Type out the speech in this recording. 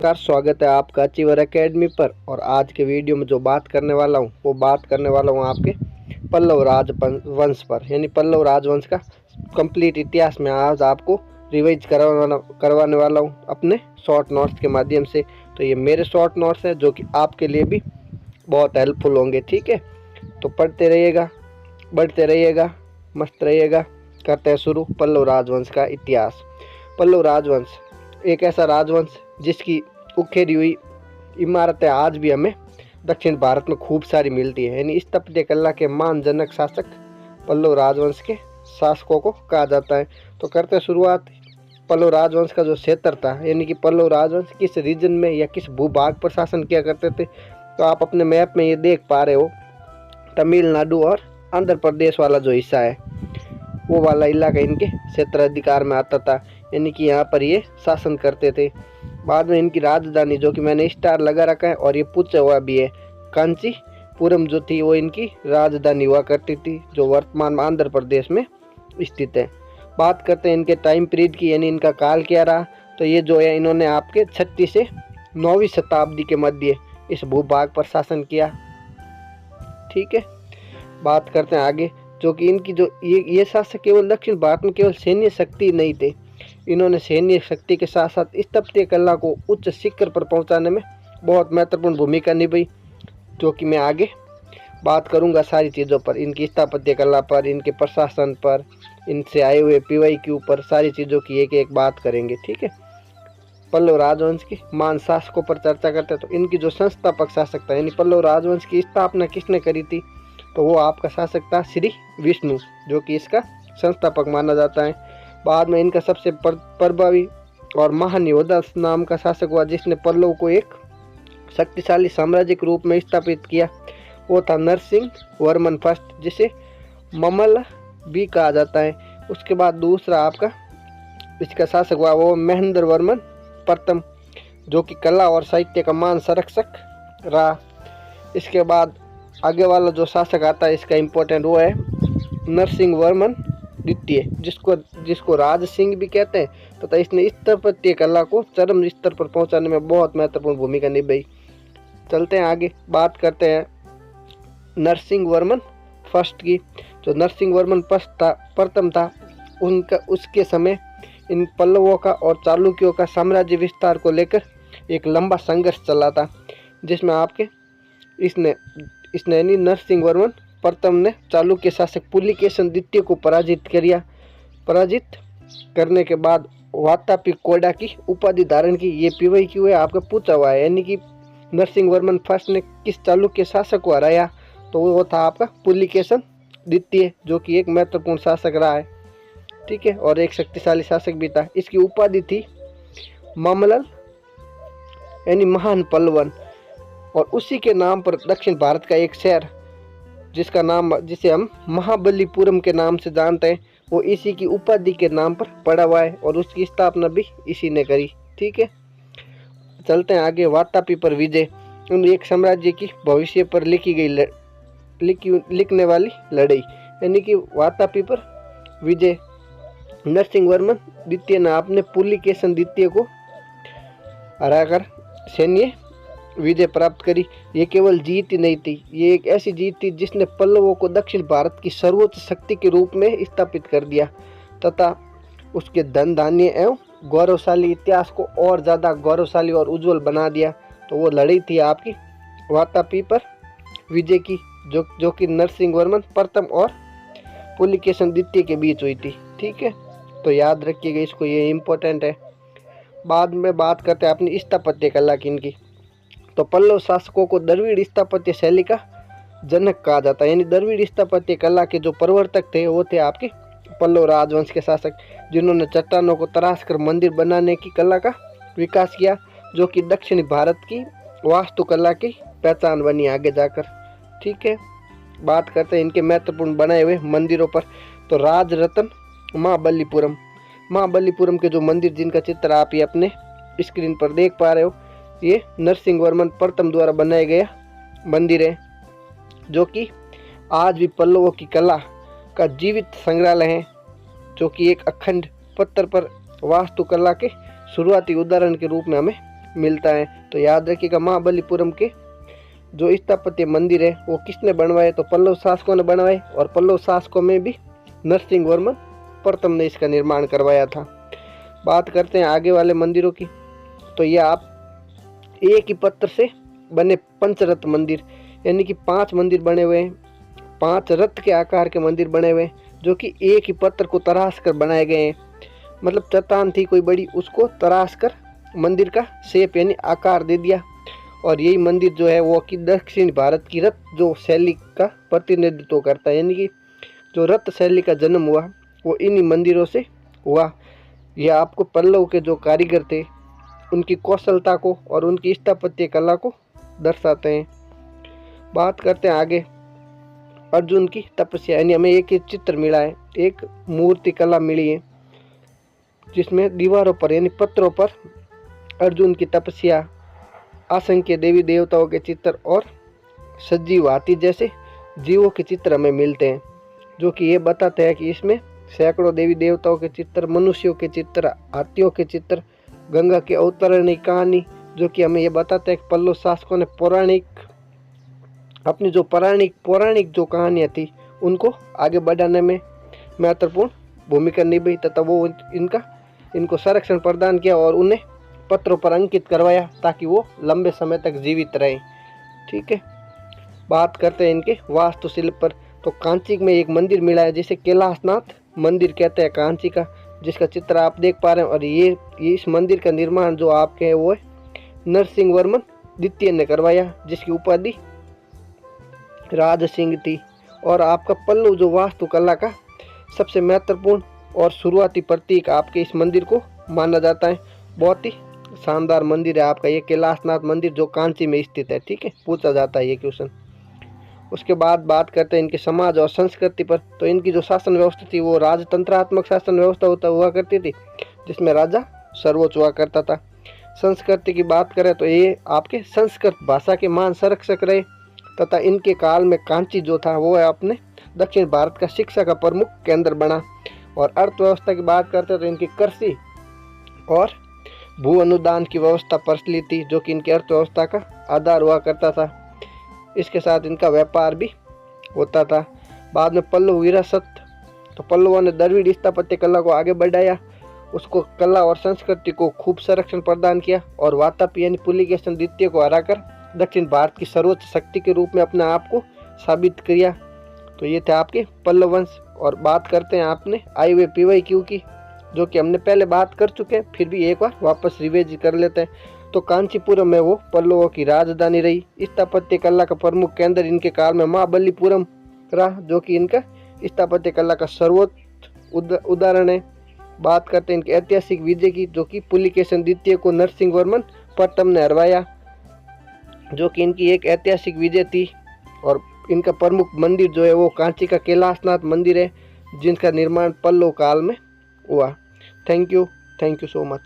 नमस्कार, स्वागत है आपका अचीवर एकेडमी पर। और आज के वीडियो में जो बात करने वाला हूँ वो बात करने वाला हूँ आपके पल्लव राजवंश पर, यानी पल्लव राजवंश का कंप्लीट इतिहास में आज आपको रिवाइज करवाने वाला हूँ अपने शॉर्ट नोट्स के माध्यम से। तो ये मेरे शॉर्ट नोट्स हैं जो कि आपके लिए भी बहुत हेल्पफुल होंगे। ठीक है, तो पढ़ते रहिएगा, बढ़ते रहिएगा, मस्त रहिएगा। करते हैं शुरू पल्लव राजवंश का इतिहास। पल्लव राजवंश एक ऐसा राजवंश जिसकी उखेरी हुई इमारतें आज भी हमें दक्षिण भारत में खूब सारी मिलती है। यानी स्थापत्य कला के मानजनक शासक पल्लव राजवंश के शासकों को कहा जाता है। तो करते हैं शुरुआत। पल्लव राजवंश का जो क्षेत्र था, यानी कि पल्लव राजवंश किस रीजन में या किस भूभाग पर शासन किया करते थे, तो आप अपने मैप में ये देख पा रहे हो। तमिलनाडु और आंध्र प्रदेश वाला जो हिस्सा है वो वाला इलाका इनके क्षेत्राधिकार में आता था, यानी कि यहाँ पर ये शासन करते थे। बाद में इनकी राजधानी, जो कि मैंने स्टार लगा रखा है और ये पूछा हुआ भी है, कांचीपुरम जो थी वो इनकी राजधानी हुआ करती थी, जो वर्तमान में आंध्र प्रदेश में स्थित है। बात करते हैं इनके टाइम पीरियड की, यानी इनका काल क्या रहा। तो ये जो है इन्होंने आपके 6वीं से 9वीं शताब्दी के मध्य इस भूभाग पर शासन किया। ठीक है, बात करते हैं आगे। जो कि इनकी जो ये शासक केवल दक्षिण भारत में केवल सैन्य शक्ति नहीं थे, इन्होंने सैन्य शक्ति के साथ साथ स्थापत्य कला को उच्च शिखर पर पहुंचाने में बहुत महत्वपूर्ण भूमिका निभाई, जो कि मैं आगे बात करूंगा सारी चीज़ों पर, इनकी स्थापत्य कला पर, इनके प्रशासन पर, इनसे आए हुए PYQ पर, सारी चीज़ों की एक एक बात करेंगे। ठीक है, पल्लव राजवंश के मान शासकों पर चर्चा करते हैं। तो इनकी जो संस्थापक शासक था, यानी पल्लव राजवंश की स्थापना किसने करी थी, तो वो आपका शासक था श्री विष्णु, जो कि इसका संस्थापक माना जाता है। बाद में इनका सबसे प्रभावी और महान योद्धा नाम का शासक हुआ जिसने पल्लव को एक शक्तिशाली साम्राज्य के रूप में स्थापित किया, वो था नरसिंह वर्मन फर्स्ट, जिसे ममल भी कहा जाता है। उसके बाद दूसरा आपका इसका शासक हुआ वो महेंद्र वर्मन प्रथम, जो कि कला और साहित्य का मान संरक्षक रहा। इसके बाद आगे वाला जो शासक आता है इसका इम्पोर्टेंट वो है नरसिंह वर्मन द्वितीय, जिसको राज सिंह भी कहते हैं, तथा इसने स्थापत्य कला को चरम स्तर पर पहुंचाने में बहुत महत्वपूर्ण भूमिका निभाई। चलते हैं आगे, बात करते हैं नरसिंह वर्मन फर्स्ट की। जो नरसिंह वर्मन प्रथम था, उसके समय इन पल्लवों का और चालुक्यों का साम्राज्य विस्तार को लेकर एक लंबा संघर्ष चला था, जिसमें आपके इसने यानी नरसिंह वर्मन प्रथम ने चालुक्य शासक पुलिकेशन द्वितीय को पराजित करने के बाद वातापी कोडा की उपाधि धारण की। ये PYQ है, आपका पूछा हुआ है, यानी कि नरसिंह वर्मन फर्स्ट ने किस चालुक्य शासक को हराया, तो वो था आपका पुलिकेशन द्वितीय, जो कि एक महत्वपूर्ण शासक रहा है। ठीक है, और एक शक्तिशाली शासक भी था। इसकी उपाधि थी ममलल, यानी महान पल्लवन, और उसी के नाम पर दक्षिण भारत का एक शहर जिसे हम महाबलीपुरम के नाम से जानते हैं, वो इसी की उपाधि के नाम पर पड़ा हुआ है और उसकी स्थापना भी इसी ने करी। ठीक है, चलते हैं आगे। वातापी पर विजय एक साम्राज्य की भविष्य पर लिखने वाली लड़ाई, यानी कि वातापी पर विजय। नरसिंह वर्मन द्वितीय ने आपने पुलिकेशन द्वितीय को हराकर सैन्य विजय प्राप्त करी। ये केवल जीत ही नहीं थी, ये एक ऐसी जीत थी जिसने पल्लवों को दक्षिण भारत की सर्वोच्च शक्ति के रूप में स्थापित कर दिया तथा उसके धन धान्य एवं गौरवशाली इतिहास को और ज़्यादा गौरवशाली और उज्जवल बना दिया। तो वो लड़ाई थी आपकी वातापी पर विजय की, जो कि नरसिंह वर्मन प्रथम और पुलिकेशन द्वितीय के बीच हुई थी। ठीक है, तो याद रखिएगा इसको, ये इम्पोर्टेंट है। बाद में बात करते हैं अपनी स्थापत्य कला की इनकी। तो पल्लव शासकों को द्रविड़ स्थापत्य शैली का जनक कहा जाता है, यानी द्रविड़ स्थापत्य कला के जो प्रवर्तक थे वो थे आपके पल्लव राजवंश के शासक, जिन्होंने चट्टानों को तराश कर मंदिर बनाने की कला का विकास किया, जो कि दक्षिणी भारत की वास्तुकला की पहचान बनी आगे जाकर। ठीक है, बात करते हैं इनके महत्वपूर्ण बनाए हुए मंदिरों पर। तो राजरत्न महाबलीपुरम के जो मंदिर जिनका चित्र आप ये अपने स्क्रीन पर देख पा रहे हो, ये नरसिंह वर्मन प्रथम द्वारा बनाया गया मंदिर है, जो कि आज भी पल्लवों की कला का जीवित संग्रहालय है, जो कि एक अखंड पत्थर पर वास्तुकला के शुरुआती उदाहरण के रूप में हमें मिलता है। तो याद रखिएगा महाबलीपुरम के जो स्थापत्य मंदिर है वो किसने बनवाए, तो पल्लव शासकों ने बनवाए, और पल्लव शासकों में भी नरसिंह वर्मन प्रथम ने इसका निर्माण करवाया था। बात करते हैं आगे वाले मंदिरों की, तो ये आप एक ही पत्थर से बने पंचरत्न मंदिर, यानी कि 5 मंदिर बने हुए हैं, 5 रथ के आकार के मंदिर बने हुए हैं, जो कि एक ही पत्थर को तराश कर बनाए गए हैं। मतलब चट्टान थी कोई बड़ी, उसको तराश कर मंदिर का शेप यानी आकार दे दिया। और यही मंदिर जो है वो कि दक्षिण भारत की रथ जो शैली का प्रतिनिधित्व करता है, यानी कि जो रथ शैली का जन्म हुआ वो इन्हीं मंदिरों से हुआ। यह आपको पल्लव के जो कारीगर थे उनकी कौशलता को और उनकी स्थापत्य कला को दर्शाते हैं। बात करते हैं आगे अर्जुन की तपस्या, यानी हमें एक चित्र मिला है, एक मूर्ति कला मिली है जिसमें दीवारों पर यानी पत्थरों पर अर्जुन की तपस्या, असंख्य देवी देवताओं के चित्र और सजीव हाथी जैसे जीवों के चित्र हमें मिलते हैं, जो कि ये बताते हैं कि इसमें सैकड़ों देवी देवताओं के चित्र, मनुष्यों के चित्र, हाथियों के चित्र, गंगा के अवतरण की कहानी, जो कि हमें ये बताता है कि पल्लव शासकों ने अपनी जो पौराणिक जो कहानियाँ थी उनको आगे बढ़ाने में महत्वपूर्ण भूमिका निभाई, तथा वो इनको संरक्षण प्रदान किया और उन्हें पत्रों पर अंकित करवाया ताकि वो लंबे समय तक जीवित रहें। ठीक है, बात करते हैं इनके वास्तुशिल्प पर। तो कांची में एक मंदिर मिला है जिसे कैलाशनाथ मंदिर कहते हैं कांची का, जिसका चित्र आप देख पा रहे हैं। और ये इस मंदिर का निर्माण जो आपके है वो है नरसिंह वर्मन द्वितीय ने करवाया, जिसकी उपाधि राज सिंह थी। और आपका पल्लव जो वास्तुकला का सबसे महत्वपूर्ण और शुरुआती प्रतीक आपके इस मंदिर को माना जाता है। बहुत ही शानदार मंदिर है आपका ये कैलाशनाथ मंदिर जो कांची में स्थित है। ठीक है, पूछा जाता है ये क्वेश्चन। उसके बाद बात करते हैं इनके समाज और संस्कृति पर। तो इनकी जो शासन व्यवस्था थी वो राजतंत्रात्मक शासन व्यवस्था हुआ करती थी, जिसमें राजा सर्वोच्च हुआ करता था। संस्कृति की बात करें तो ये आपके संस्कृत भाषा के महान संरक्षक रहे, तथा इनके काल में कांची जो था वो अपने दक्षिण भारत का शिक्षा का प्रमुख केंद्र बना। और अर्थव्यवस्था की बात करते हैं तो इनकी कृषि और भू अनुदान की व्यवस्था प्रचलित थी, जो कि इनकी अर्थव्यवस्था का आधार हुआ करता था। इसके साथ इनका व्यापार भी होता था। बाद में पल्लव विरासत, तो पल्लवों ने द्रविड़ स्थापत्य कला को आगे बढ़ाया, उसको कला और संस्कृति को खूब संरक्षण प्रदान किया और वातापी यानी पुलिकेशन द्वितीय को हराकर दक्षिण भारत की सर्वोच्च शक्ति के रूप में अपने आप को साबित किया। तो ये थे आपके पल्लव वंश। और बात करते हैं आपने IVPYQ की, जो कि हमने पहले बात कर चुके हैं, फिर भी एक बार वापस रिवाइज कर लेते हैं। तो कांचीपुरम में वो पल्लवों की राजधानी रही। स्थापत्य कला का प्रमुख केंद्र इनके काल में महाबलीपुरम रहा, जो कि इनका स्थापत्य कला का सर्वोच्च उदाहरण है। बात करते हैं इनके ऐतिहासिक विजय की, जो कि पुलिकेशन द्वितीय को नरसिंह वर्मन प्रथम ने हरवाया, जो कि इनकी एक ऐतिहासिक विजय थी। और इनका प्रमुख मंदिर जो है वो कांची का कैलाशनाथ मंदिर है, जिनका निर्माण पल्लव काल में हुआ। Thank you so much.